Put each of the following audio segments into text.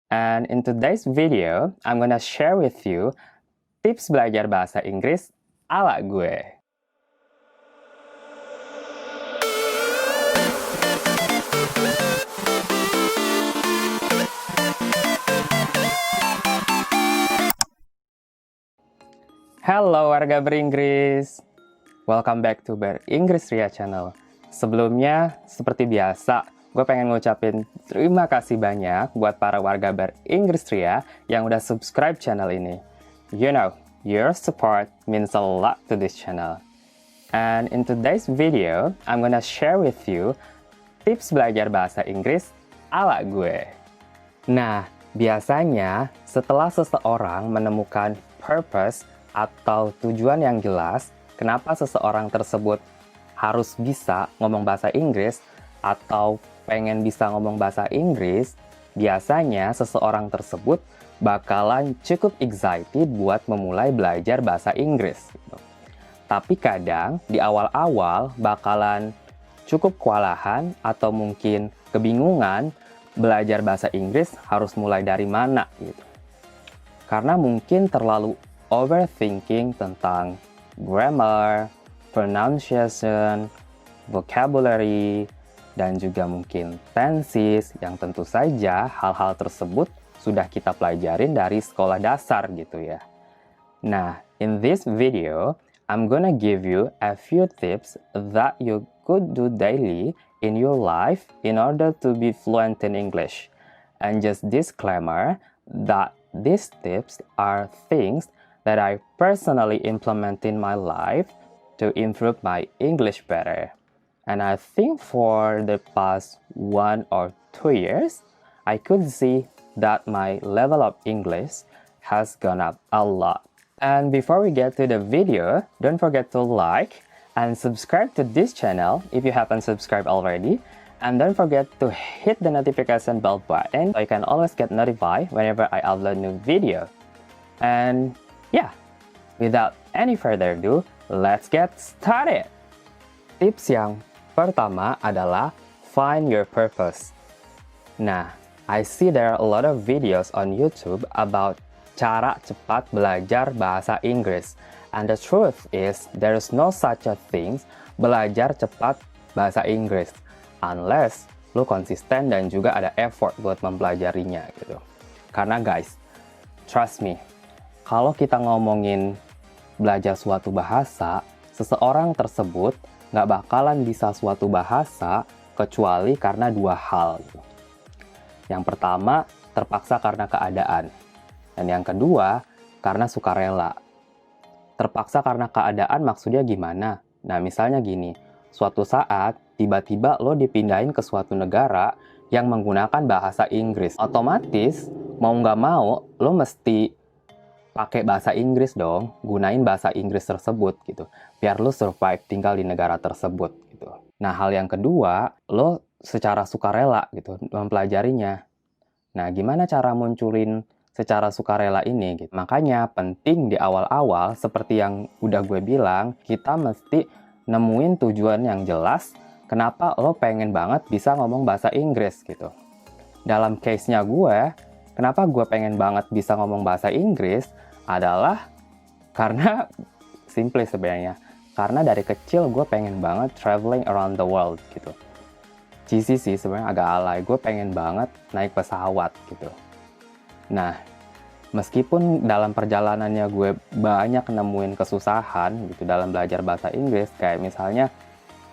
And in today's video, I'm gonna share with you tips belajar bahasa Inggris ala gue. Halo warga beringgris, welcome back to Beringgris Ria Channel. Sebelumnya, seperti biasa, gue pengen ngucapin terima kasih banyak buat para warga Beringgris Ria yang udah subscribe channel ini. You know, your support means a lot to this channel. And in today's video, I'm gonna share with you tips belajar bahasa Inggris ala gue. Nah, biasanya setelah seseorang menemukan purpose atau tujuan yang jelas, kenapa seseorang tersebut harus bisa ngomong bahasa Inggris atau pengen bisa ngomong bahasa Inggris, biasanya seseorang tersebut bakalan cukup excited buat memulai belajar bahasa Inggris. Tapi kadang di awal-awal bakalan cukup kewalahan atau mungkin kebingungan belajar bahasa Inggris harus mulai dari mana gitu. Karena mungkin terlalu overthinking tentang grammar, pronunciation, vocabulary, dan juga mungkin tenses yang tentu saja hal-hal tersebut sudah kita pelajarin dari sekolah dasar gitu ya. Nah, in this video, I'm gonna give you a few tips that you could do daily in your life in order to be fluent in English. And just disclaimer that these tips are things that I personally implement in my life to improve my English better. And I think for the past 1 or 2 years, I could see that my level of English has gone up a lot. And before we get to the video, don't forget to like and subscribe to this channel if you haven't subscribed already. And don't forget to hit the notification bell button so you can always get notified whenever I upload new video. And yeah, without any further ado, let's get started! Tips yang pertama adalah find your purpose. Nah, I see there are a lot of videos on YouTube about cara cepat belajar bahasa Inggris. And the truth is, there is no such a thing belajar cepat bahasa Inggris. Unless lu konsisten dan juga ada effort buat mempelajarinya gitu. Karena guys, trust me, kalau kita ngomongin belajar suatu bahasa, seseorang tersebut nggak bakalan bisa suatu bahasa kecuali karena dua hal. Yang pertama, terpaksa karena keadaan. Dan yang kedua, karena sukarela. Terpaksa karena keadaan maksudnya gimana? Nah, misalnya gini, suatu saat tiba-tiba lo dipindahin ke suatu negara yang menggunakan bahasa Inggris. Otomatis, mau nggak mau, lo mesti pakai bahasa Inggris dong, gunain bahasa Inggris tersebut gitu, biar lo survive tinggal di negara tersebut gitu. Nah, hal yang kedua, lo secara sukarela gitu mempelajarinya. Nah, gimana cara munculin secara sukarela ini gitu. Makanya penting di awal-awal seperti yang udah gue bilang, kita mesti nemuin tujuan yang jelas kenapa lo pengen banget bisa ngomong bahasa Inggris gitu. Dalam case-nya gue, kenapa gue pengen banget bisa ngomong bahasa Inggris adalah karena simple sebenarnya. Karena dari kecil gue pengen banget traveling around the world gitu. Cheesy sih sebenarnya agak alay, gue pengen banget naik pesawat gitu. Nah, meskipun dalam perjalanannya gue banyak nemuin kesusahan gitu dalam belajar bahasa Inggris, kayak misalnya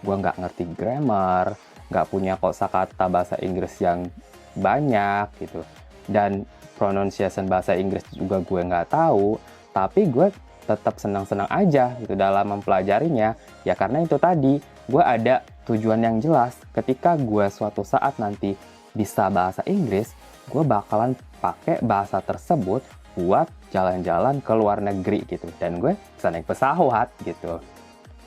gue nggak ngerti grammar, nggak punya kosakata bahasa Inggris yang banyak gitu, dan pronunciation bahasa Inggris juga gue nggak tahu, tapi gue tetap senang-senang aja gitu dalam mempelajarinya, ya karena itu tadi, gue ada tujuan yang jelas. Ketika gue suatu saat nanti bisa bahasa Inggris, gue bakalan pakai bahasa tersebut buat jalan-jalan ke luar negeri gitu, dan gue bisa naik pesawat gitu.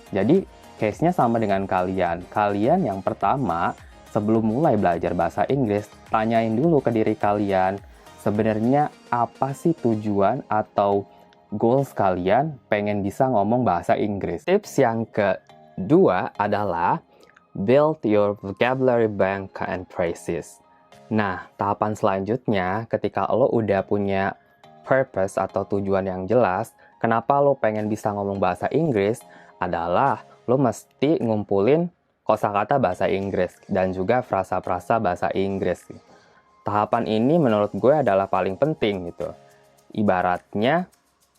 Jadi case-nya sama dengan kalian. Kalian yang pertama, sebelum mulai belajar bahasa Inggris, tanyain dulu ke diri kalian, sebenarnya apa sih tujuan atau goals kalian pengen bisa ngomong bahasa Inggris. Tips yang kedua adalah build your vocabulary bank and phrases. Nah, tahapan selanjutnya ketika lo udah punya purpose atau tujuan yang jelas, kenapa lo pengen bisa ngomong bahasa Inggris adalah lo mesti ngumpulin kosakata bahasa Inggris dan juga frasa-frasa bahasa Inggris. Tahapan ini menurut gue adalah paling penting gitu. Ibaratnya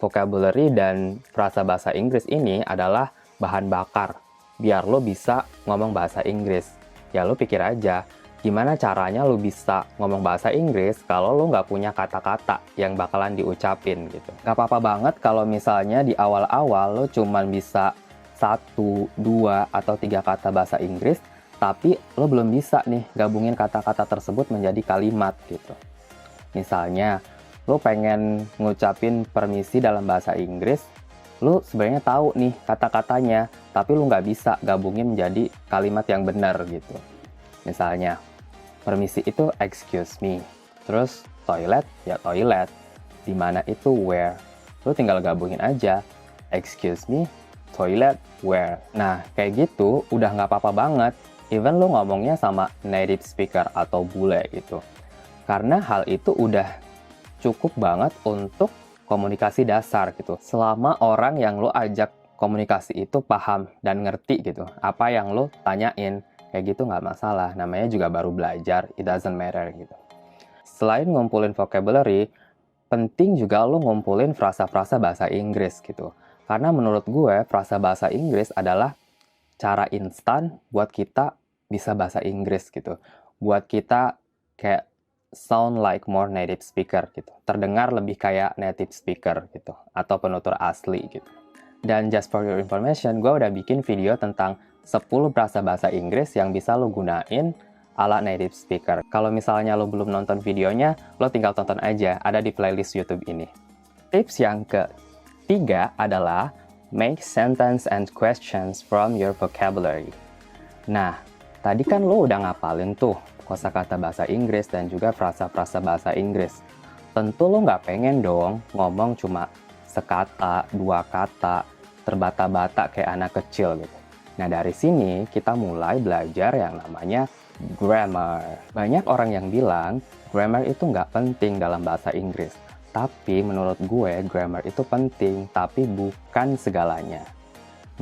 vocabulary dan frasa bahasa Inggris ini adalah bahan bakar biar lo bisa ngomong bahasa Inggris. Ya lo pikir aja, gimana caranya lo bisa ngomong bahasa Inggris kalau lo nggak punya kata-kata yang bakalan diucapin gitu. Gak apa-apa banget kalau misalnya di awal-awal lo cuman bisa 1, 2, atau 3 kata bahasa Inggris, tapi lo belum bisa nih gabungin kata-kata tersebut menjadi kalimat gitu. Misalnya, lo pengen ngucapin permisi dalam bahasa Inggris, lo sebenarnya tahu nih kata-katanya, tapi lo nggak bisa gabungin menjadi kalimat yang benar gitu. Misalnya, permisi itu excuse me, terus toilet ya toilet, dimana itu where. Lo tinggal gabungin aja, excuse me, toilet, where. Nah, kayak gitu udah nggak apa-apa banget, even lo ngomongnya sama native speaker atau bule gitu. Karena hal itu udah cukup banget untuk komunikasi dasar gitu. Selama orang yang lo ajak komunikasi itu paham dan ngerti gitu, apa yang lo tanyain, kayak gitu nggak masalah. Namanya juga baru belajar, it doesn't matter gitu. Selain ngumpulin vocabulary, penting juga lo ngumpulin frasa-frasa bahasa Inggris gitu. Karena menurut gue, frasa bahasa Inggris adalah cara instan buat kita bisa bahasa Inggris gitu. Buat kita kayak sound like more native speaker gitu. Terdengar lebih kayak native speaker gitu. Atau penutur asli gitu. Dan just for your information, gue udah bikin video tentang 10 frasa bahasa Inggris yang bisa lo gunain ala native speaker. Kalau misalnya lo belum nonton videonya, lo tinggal tonton aja, ada di playlist YouTube ini. Tips yang ketiga adalah make sentence and questions from your vocabulary. Nah, tadi kan lo udah ngapalin tuh kosakata bahasa Inggris dan juga frasa-frasa bahasa Inggris. Tentu lo nggak pengen dong ngomong cuma sekata, 2 kata, terbata-bata kayak anak kecil gitu. Nah, dari sini kita mulai belajar yang namanya grammar. Banyak orang yang bilang grammar itu nggak penting dalam bahasa Inggris. Tapi menurut gue, grammar itu penting, tapi bukan segalanya.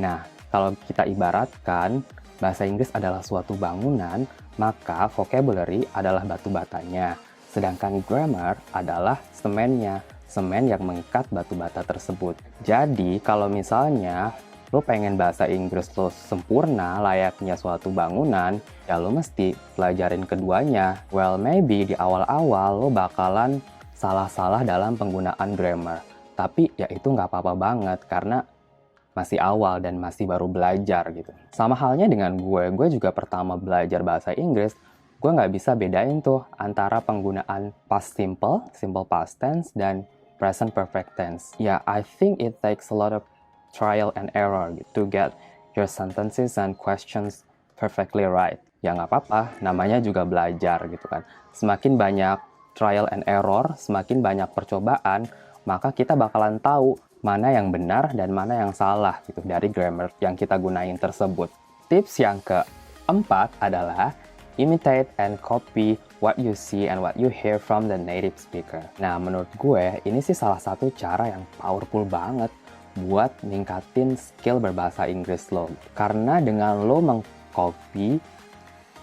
Nah, kalau kita ibaratkan, bahasa Inggris adalah suatu bangunan, maka vocabulary adalah batu batanya. Sedangkan grammar adalah semennya, semen yang mengikat batu bata tersebut. Jadi, kalau misalnya lo pengen bahasa Inggris lo sempurna layaknya suatu bangunan, ya lo mesti pelajarin keduanya. Well, maybe di awal-awal lo bakalan salah-salah dalam penggunaan grammar. Tapi ya itu nggak apa-apa banget karena masih awal dan masih baru belajar gitu. Sama halnya dengan gue juga pertama belajar bahasa Inggris, gue nggak bisa bedain tuh antara penggunaan past simple, simple past tense, dan present perfect tense. Ya, I think it takes a lot of trial and error gitu, to get your sentences and questions perfectly right. Ya nggak apa-apa, namanya juga belajar gitu kan. Semakin banyak trial and error, semakin banyak percobaan, maka kita bakalan tahu mana yang benar dan mana yang salah gitu dari grammar yang kita gunain tersebut. Tips yang keempat adalah imitate and copy what you see and what you hear from the native speaker. Nah, menurut gue ini sih salah satu cara yang powerful banget buat ningkatin skill berbahasa Inggris lo. Karena dengan lo mengcopy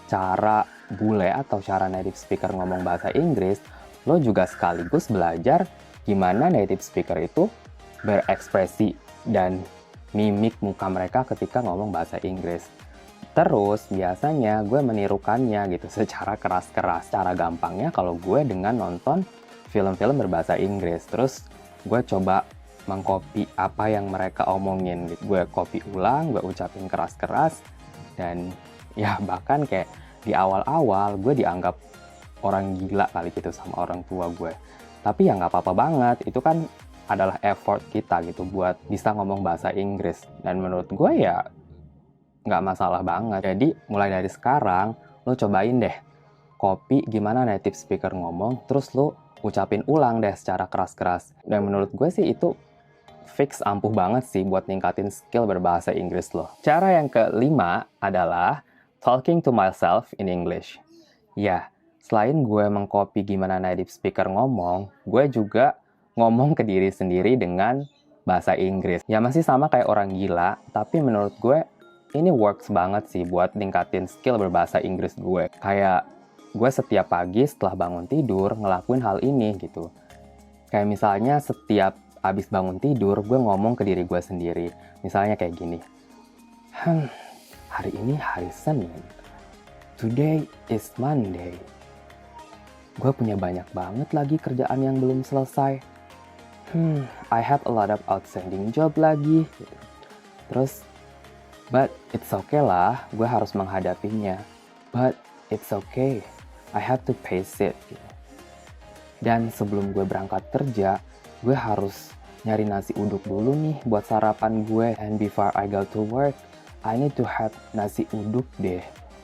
cara bule atau cara native speaker ngomong bahasa Inggris, lo juga sekaligus belajar gimana native speaker itu berekspresi dan mimik muka mereka ketika ngomong bahasa Inggris. Terus biasanya gue menirukannya gitu secara keras-keras. Cara gampangnya kalau gue dengan nonton film-film berbahasa Inggris. Terus gue coba mengcopy apa yang mereka omongin. Gue copy ulang, gue ucapin keras-keras. Dan ya bahkan kayak di awal-awal gue dianggap orang gila kali gitu sama orang tua gue. Tapi ya nggak apa-apa banget. Itu kan adalah effort kita gitu buat bisa ngomong bahasa Inggris. Dan menurut gue ya nggak masalah banget. Jadi mulai dari sekarang lo cobain deh copy gimana native speaker ngomong, terus lo ucapin ulang deh secara keras-keras. Dan menurut gue sih itu fix ampuh banget sih buat ningkatin skill berbahasa Inggris lo. Cara yang kelima adalah talking to myself in English. Ya, selain gue mengcopy gimana native speaker ngomong, gue juga ngomong ke diri sendiri dengan bahasa Inggris. Ya masih sama kayak orang gila, tapi menurut gue ini works banget sih buat ningkatin skill berbahasa Inggris gue. Kayak gue setiap pagi setelah bangun tidur ngelakuin hal ini gitu. Kayak misalnya setiap abis bangun tidur, gue ngomong ke diri gue sendiri. Misalnya kayak gini. Hari ini hari Senin. Today is Monday. Gue punya banyak banget lagi kerjaan yang belum selesai. I have a lot of outstanding job lagi. Terus, but it's okay lah, gue harus menghadapinya. But it's okay, I have to face it. Dan sebelum gue berangkat kerja, gue harus nyari nasi uduk dulu nih buat sarapan gue. And before I go to work, I need to have nasi uduk deh.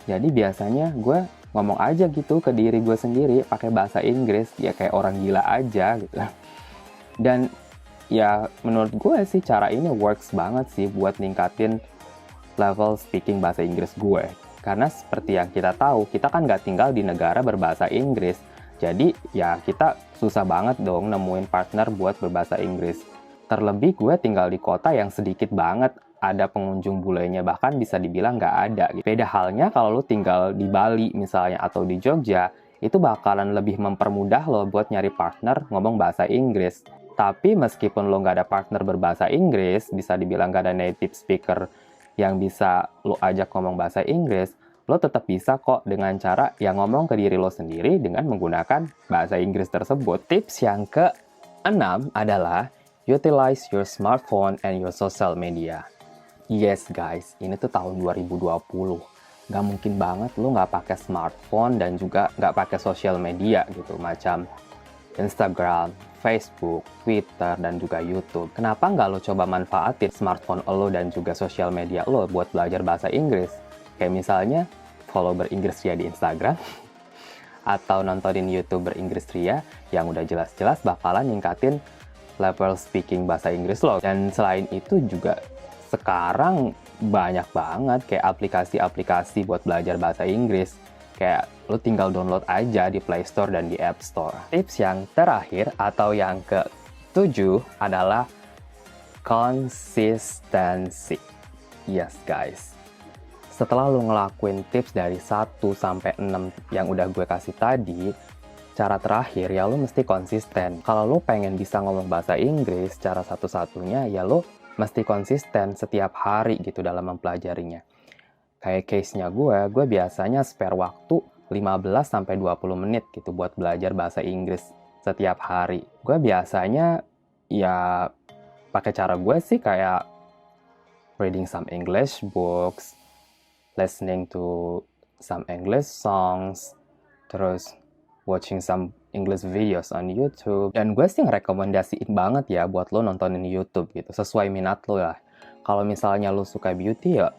Jadi biasanya gue ngomong aja gitu ke diri gue sendiri pakai bahasa Inggris, ya kayak orang gila aja gitu. Dan ya menurut gue sih cara ini works banget sih buat ningkatin level speaking bahasa Inggris gue. Karena seperti yang kita tahu, kita kan nggak tinggal di negara berbahasa Inggris. Jadi ya kita susah banget dong nemuin partner buat berbahasa Inggris. Terlebih gue tinggal di kota yang sedikit banget ada pengunjung bulenya, bahkan bisa dibilang nggak ada. Beda halnya kalau lu tinggal di Bali misalnya atau di Jogja, itu bakalan lebih mempermudah lo buat nyari partner ngomong bahasa Inggris. Tapi meskipun lo nggak ada partner berbahasa Inggris, bisa dibilang nggak ada native speaker yang bisa lo ajak ngomong bahasa Inggris, lo tetap bisa kok dengan cara yang ngomong ke diri lo sendiri dengan menggunakan bahasa Inggris tersebut. Tips yang ke-6 adalah utilize your smartphone and your social media. Yes guys, ini tuh tahun 2020. Nggak mungkin banget lo nggak pakai smartphone dan juga nggak pakai social media gitu, macam Instagram, Facebook, Twitter, dan juga YouTube. Kenapa nggak lo coba manfaatin smartphone lo dan juga social media lo buat belajar bahasa Inggris? Kayak misalnya follow Beringgris Ria di Instagram, atau nontonin YouTube Beringgris Ria yang udah jelas-jelas bakalan ningkatin level speaking bahasa Inggris lo. Dan selain itu juga sekarang banyak banget kayak aplikasi-aplikasi buat belajar bahasa Inggris. Kayak lo tinggal download aja di Play Store dan di App Store. Tips yang terakhir atau yang ke-7 adalah consistency. Yes guys. Setelah lo ngelakuin tips dari 1 sampai 6 yang udah gue kasih tadi, cara terakhir ya lo mesti konsisten. Kalau lo pengen bisa ngomong bahasa Inggris, cara satu-satunya ya lo mesti konsisten setiap hari gitu dalam mempelajarinya. Kayak case-nya gue biasanya spare waktu 15-20 menit gitu buat belajar bahasa Inggris setiap hari. Gue biasanya ya pakai cara gue sih kayak reading some English books, listening to some English songs, terus watching some English videos on YouTube. Dan gue sih ngerekomendasiin banget ya buat lo nontonin YouTube gitu, sesuai minat lo lah. Kalau misalnya lo suka beauty ya,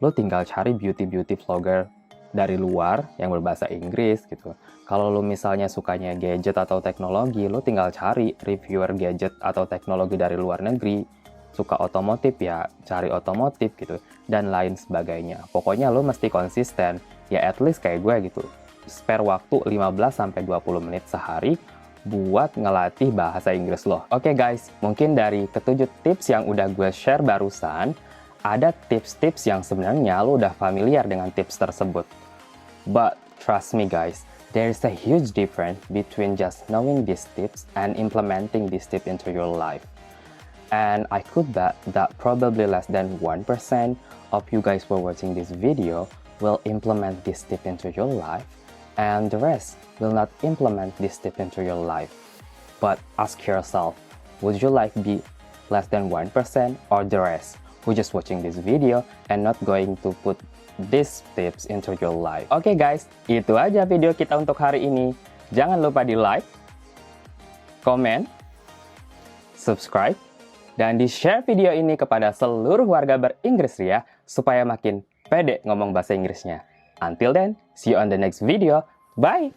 lo tinggal cari beauty vlogger dari luar yang berbahasa Inggris gitu. Kalau lo misalnya sukanya gadget atau teknologi, lo tinggal cari reviewer gadget atau teknologi dari luar negeri. Suka otomotif ya, cari otomotif gitu, dan lain sebagainya. Pokoknya lo mesti konsisten, ya at least kayak gue gitu. Spare waktu 15-20 menit sehari buat ngelatih bahasa Inggris lo. Oke guys, mungkin dari ke-7 tips yang udah gue share barusan, ada tips-tips yang sebenarnya lo udah familiar dengan tips tersebut. But trust me guys, there is a huge difference between just knowing these tips and implementing these tips into your life. And I could bet that probably less than 1% of you guys who are watching this video will implement this tip into your life, and the rest will not implement this tip into your life. But ask yourself, would you like be less than 1% or the rest who just watching this video and not going to put these tips into your life? Oke guys, itu aja video kita untuk hari ini. Jangan lupa di like, comment, subscribe, dan di-share video ini kepada seluruh warga Beringgris Ria supaya makin pede ngomong bahasa Inggrisnya. Until then, see you on the next video. Bye!